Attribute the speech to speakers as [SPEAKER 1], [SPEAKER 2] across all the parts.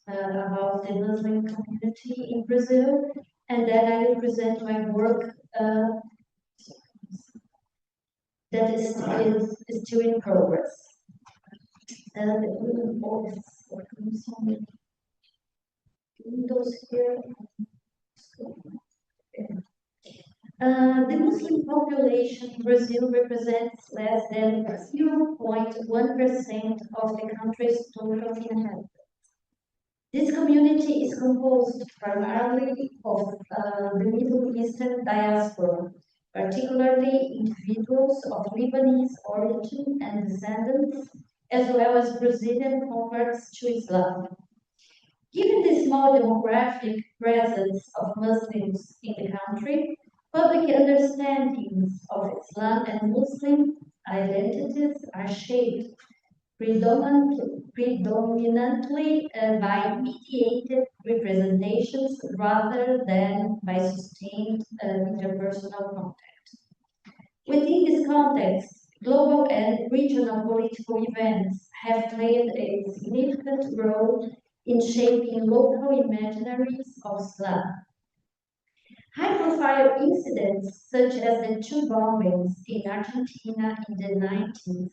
[SPEAKER 1] about the Muslim community in Brazil, and then I will present my work that is still in progress. Windows here. The Muslim population in Brazil represents less than 0.1% of the country's total inhabitants. This community is composed primarily of the Middle Eastern diaspora, particularly individuals of Lebanese origin and descendants, as well as Brazilian converts to Islam. Given the small demographic presence of Muslims in the country, public understandings of Islam and Muslim identities are shaped predominantly by mediated representations rather than by sustained interpersonal contact. Within this context, global and regional political events have played a significant role in shaping local imaginaries of Islam. High-profile incidents such as the two bombings in Argentina in the 90s,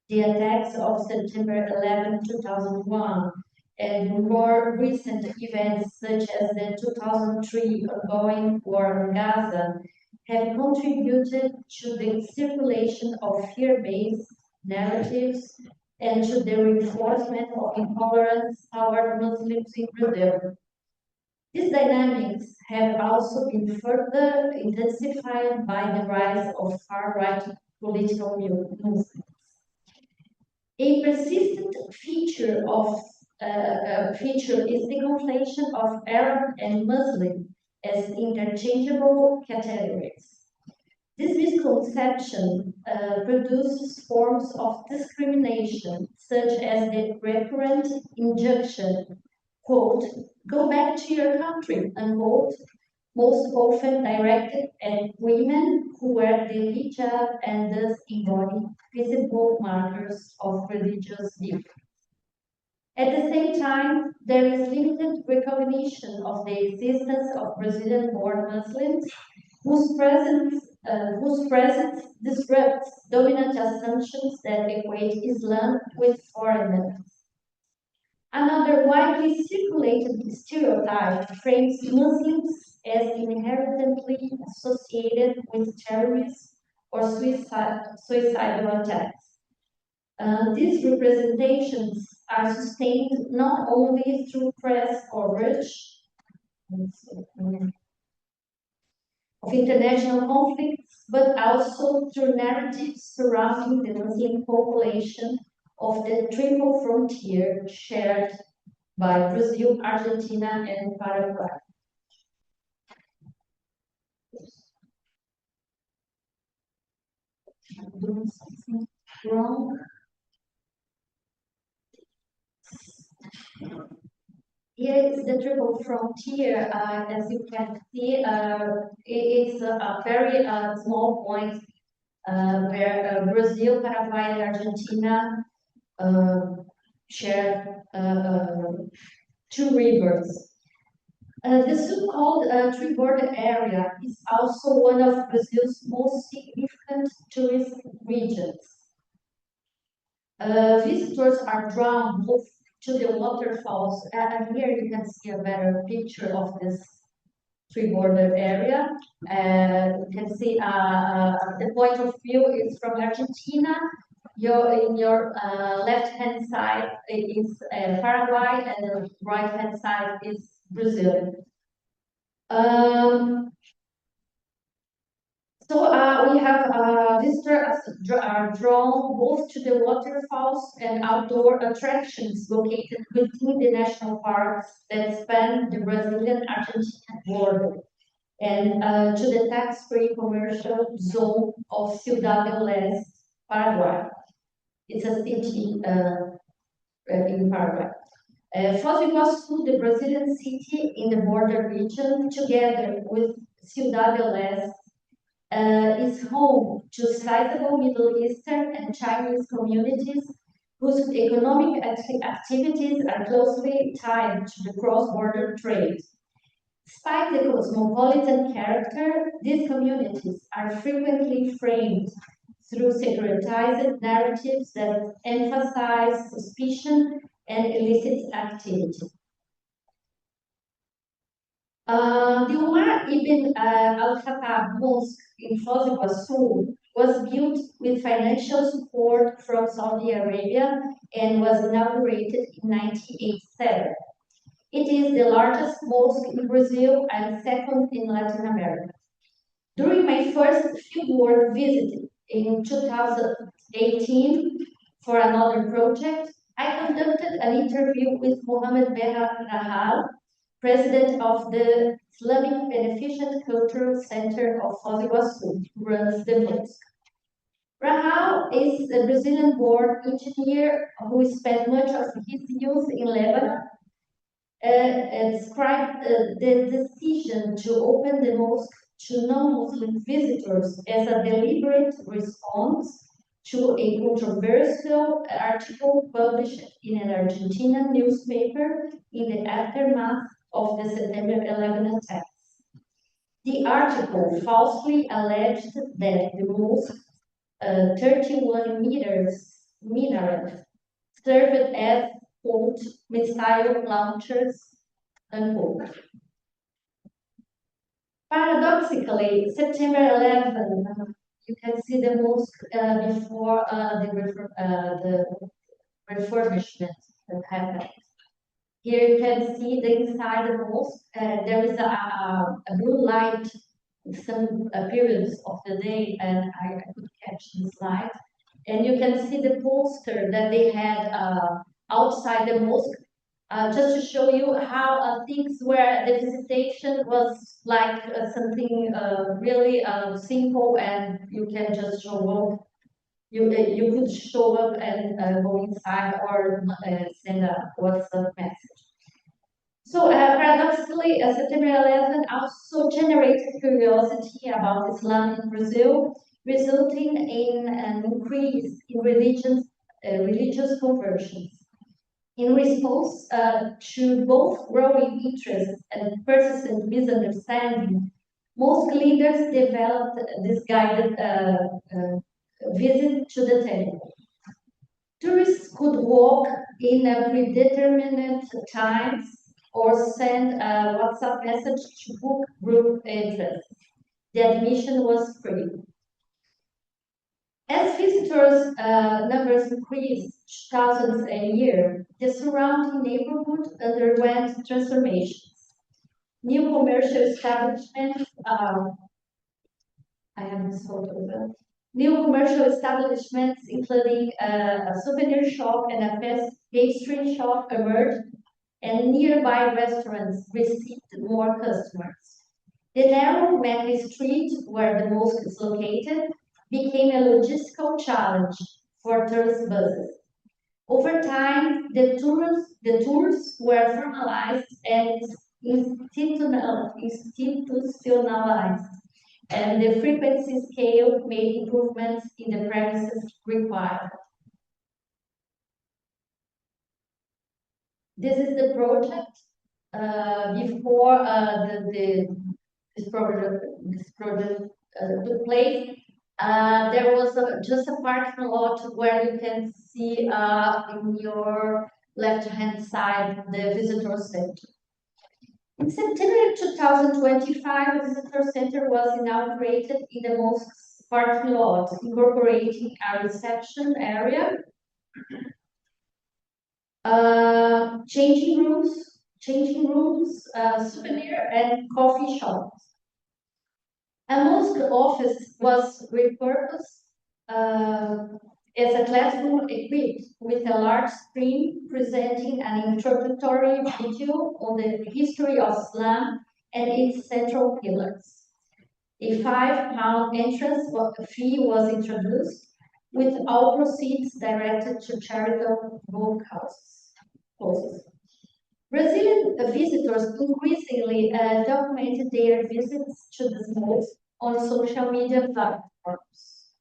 [SPEAKER 1] the attacks of September 11, 2001, and more recent events such as the 2003 ongoing war in Gaza have contributed to the circulation of fear-based narratives and to the reinforcement of intolerance toward Muslims in Brazil. These dynamics have also been further intensified by the rise of far-right political movements. A persistent feature is the conflation of Arab and Muslim as interchangeable categories. This misconception produces forms of discrimination, such as the recurrent injunction, quote, "Go back to your country," unquote, most often directed at women who wear the hijab and thus embody visible markers of religious difference. At the same time, there is limited recognition of the existence of Brazilian-born Muslims whose presence disrupts dominant assumptions that equate Islam with foreignness. Another widely circulated stereotype frames Muslims as inherently associated with terrorists or suicidal attacks. These representations are sustained not only through press coverage of international conflicts, but also through narratives surrounding the Muslim population of the triple frontier shared by Brazil, Argentina, and Paraguay. I'm doing something wrong. Here is the triple frontier. As you can see, it's a very small point where Brazil, Paraguay, and Argentina share two rivers. The so-called three-border area is also one of Brazil's most significant tourist regions. Visitors are drawn both to the waterfalls, and here you can see a better picture of this three-border area. You can see the point of view is from Argentina. In your left-hand side is Paraguay, and the right-hand side is Brazil. So we have visitors are drawn both to the waterfalls and outdoor attractions located within the national parks that span the Brazilian-Argentine border, and to the tax-free commercial zone of Ciudad del Este, Paraguay. It's a city in Paraguay. Foz do Iguaçu, the Brazilian city in the border region, together with Ciudad del Este, is home to sizable Middle Eastern and Chinese communities whose economic activities are closely tied to the cross-border trade. Despite the cosmopolitan character, these communities are frequently framed through secularized narratives that emphasize suspicion and illicit activity. The Omar Ibn Al-Khattab mosque in Foz do Iguaçu was built with financial support from Saudi Arabia and was inaugurated in 1987. It is the largest mosque in Brazil and second in Latin America. During my first fieldwork visit in 2018 for another project, I conducted an interview with Mohammed Rahal, president of the Islamic Beneficent Cultural Center of Foz do Iguaçu, who runs the mosque. Rahal is a Brazilian-born engineer who spent much of his youth in Lebanon. Described the decision to open the mosque to non-Muslim visitors as a deliberate response to a controversial article published in an Argentinian newspaper in the aftermath of the September 11 attacks. The article falsely alleged that the mosque, 31 meters minaret, served as, quote, missile launchers, unquote. Paradoxically, September 11, you can see the mosque before the refurbishment that happened. Here you can see the inside the mosque. There is a blue light in some periods of the day, and I could catch this light. And you can see the poster that they had outside the mosque, just to show you how things were, the visitation was like something really simple, and you can just show up. You could show up and go inside or send a WhatsApp message. So paradoxically, September 11 also generated curiosity about Islam in Brazil, resulting in an increase in religious conversions. In response to both growing interest and persistent misunderstanding, most leaders developed this guided visit to the temple. Tourists could walk in a predetermined times or send a WhatsApp message to book group entrance. The admission was free. As visitors' numbers increased thousands a year, the surrounding neighborhood underwent transformations. New commercial establishments, I have this photo of it. New commercial establishments, including a souvenir shop and a pastry shop, emerged, and nearby restaurants received more customers. The narrow main street where the mosque is located became a logistical challenge for tourist buses. Over time, the tours were formalized and institutionalized, and the frequency scale made improvements in the premises required. This is the project before this project took place. There was just a parking lot where you can see in your left-hand side the visitor center. In September 2025, the visitor center was inaugurated in the mosque's parking lot, incorporating a reception area, changing rooms, souvenir and coffee shops. A mosque office was repurposed as a classroom equipped with a large screen presenting an introductory video on the history of Islam and its central pillars. A £5 entrance fee was introduced, with all proceeds directed to charitable causes. Brazilian visitors increasingly documented their visits to the mosque on social media platforms.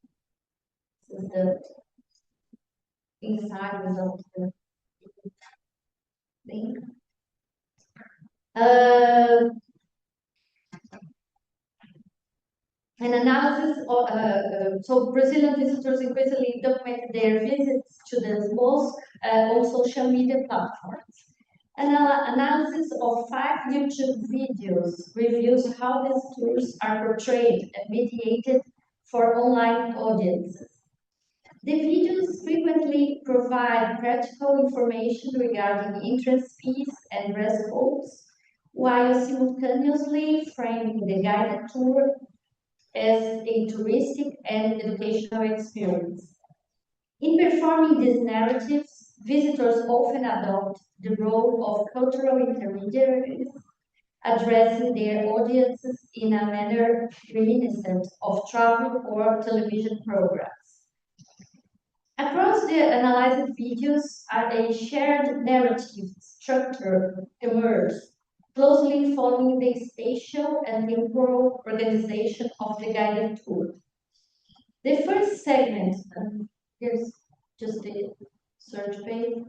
[SPEAKER 1] inside without the link. An analysis of, so Brazilian visitors increasingly documented their visits to the mosque on social media platforms. An analysis of 5 YouTube videos reviews how these tours are portrayed and mediated for online audiences. The videos frequently provide practical information regarding entrance fees and dress codes, while simultaneously framing the guided tour as a touristic and educational experience. In performing these narratives, visitors often adopt the role of cultural intermediaries, addressing their audiences in a manner reminiscent of travel or television programs. Across the analyzed videos, a shared narrative structure emerged, closely following the spatial and temporal organization of the guided tour. The first segment, here's just the search page.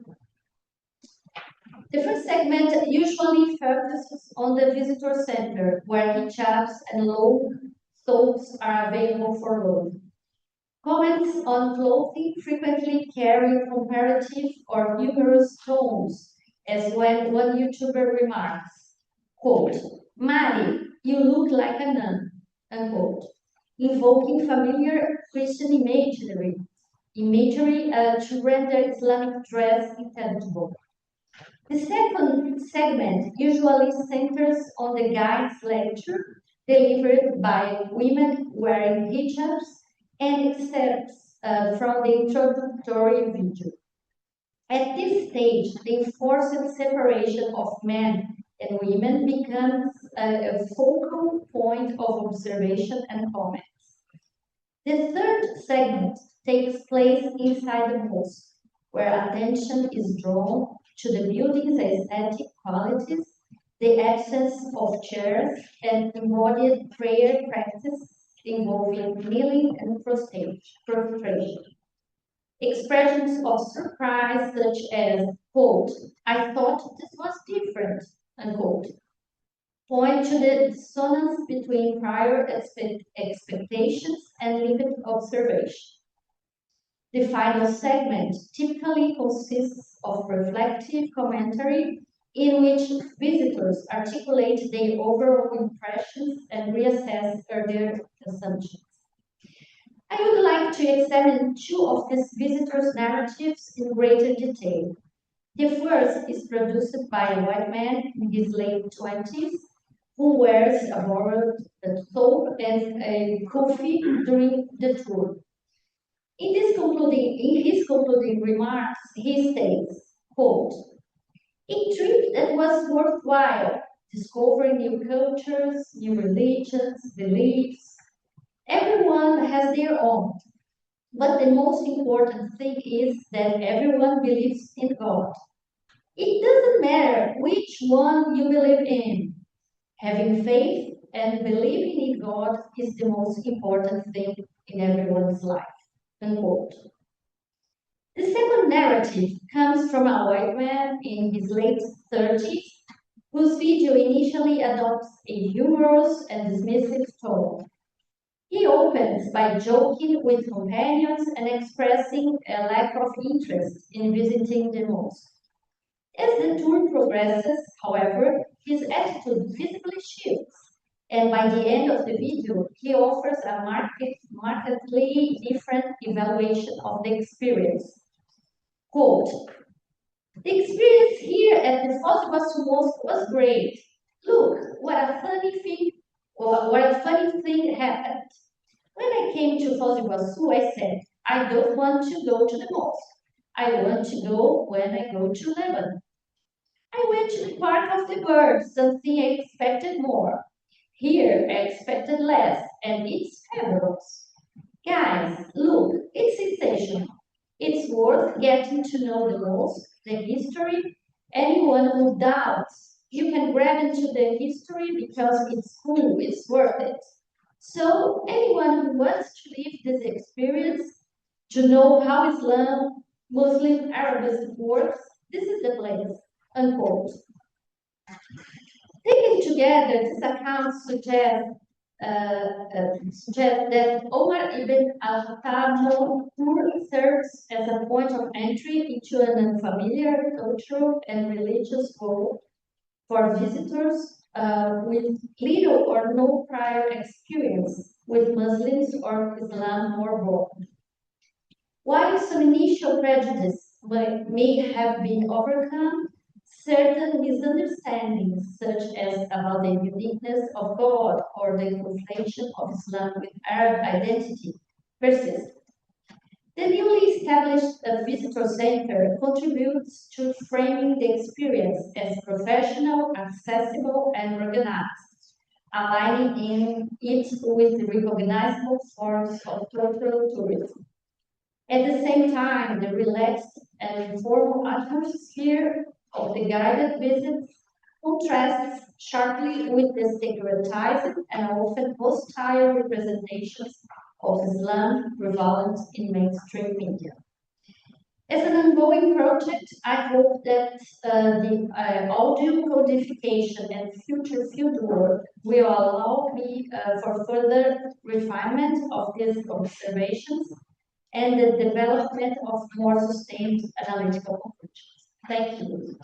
[SPEAKER 1] The first segment usually focuses on the visitor center, where hijabs and long thoughts are available for loan. Comments on clothing frequently carry comparative or humorous tones, as when one YouTuber remarks, quote, "Mari, you look like a nun," unquote, invoking familiar Christian imagery to render Islamic dress intelligible. The second segment usually centers on the guide's lecture delivered by women wearing hijabs and excerpts from the introductory video. At this stage, the enforced separation of men and women becomes a focal point of observation and comments. The third segment takes place inside the mosque, where attention is drawn to the building's aesthetic qualities, the absence of chairs, and embodied prayer practice involving kneeling and prostration. Expressions of surprise such as, quote, "I thought this was different," unquote, point to the dissonance between prior expectations and limited observation. The final segment typically consists of reflective commentary in which visitors articulate their overall impressions and reassess their assumptions. I would like to examine 2 of these visitors' narratives in greater detail. The first is produced by a white man in his late 20s who wears a borrowed thobe and a kufi during the tour. In his concluding remarks, he states, quote, "A trip that was worthwhile, discovering new cultures, new religions, beliefs. Everyone has their own, but the most important thing is that everyone believes in God. It doesn't matter which one you believe in. Having faith and believing in God is the most important thing in everyone's life," unquote. The second narrative comes from a white man in his late 30s whose video initially adopts a humorous and dismissive tone. He opens by joking with companions and expressing a lack of interest in visiting the mosque. As the tour progresses, however, his attitude visibly shifts, and by the end of the video, he offers a markedly different evaluation of the experience. Quote, "The experience here at the Foz do Iguaçu Mosque was great. Look, what a funny thing happened. When I came to Foz do Iguaçu, I said, I don't want to go to the mosque. I want to go when I go to Lebanon. I went to the Park of the Birds, something I expected more. Here, I expected less, and it's fabulous. Guys, look, it's sensational. It's worth getting to know the mosque, the history. Anyone who doubts, you can grab into the history because it's cool, it's worth it. So anyone who wants to live this experience, to know how Islam Muslim Arabist works, this is the place, unquote. Taken together, these accounts suggest that Omar Ibn Al-Khattab serves as a point of entry into an unfamiliar cultural and religious world for visitors with little or no prior experience with Muslims or Islam more broadly. While some initial prejudice may have been overcome, certain misunderstandings, such as about the uniqueness of God or the conflation of Islam with Arab identity, persist. The newly established visitor center contributes to framing the experience as professional, accessible, and organized, aligning it with recognizable forms of cultural tourism. At the same time, the relaxed and informal atmosphere of the guided visits contrasts sharply with the stigmatized and often hostile representations of Islam prevalent in mainstream media. As an ongoing project, I hope that the audio codification and future fieldwork will allow me for further refinement of these observations and the development of more sustained analytical conclusions. Thank you.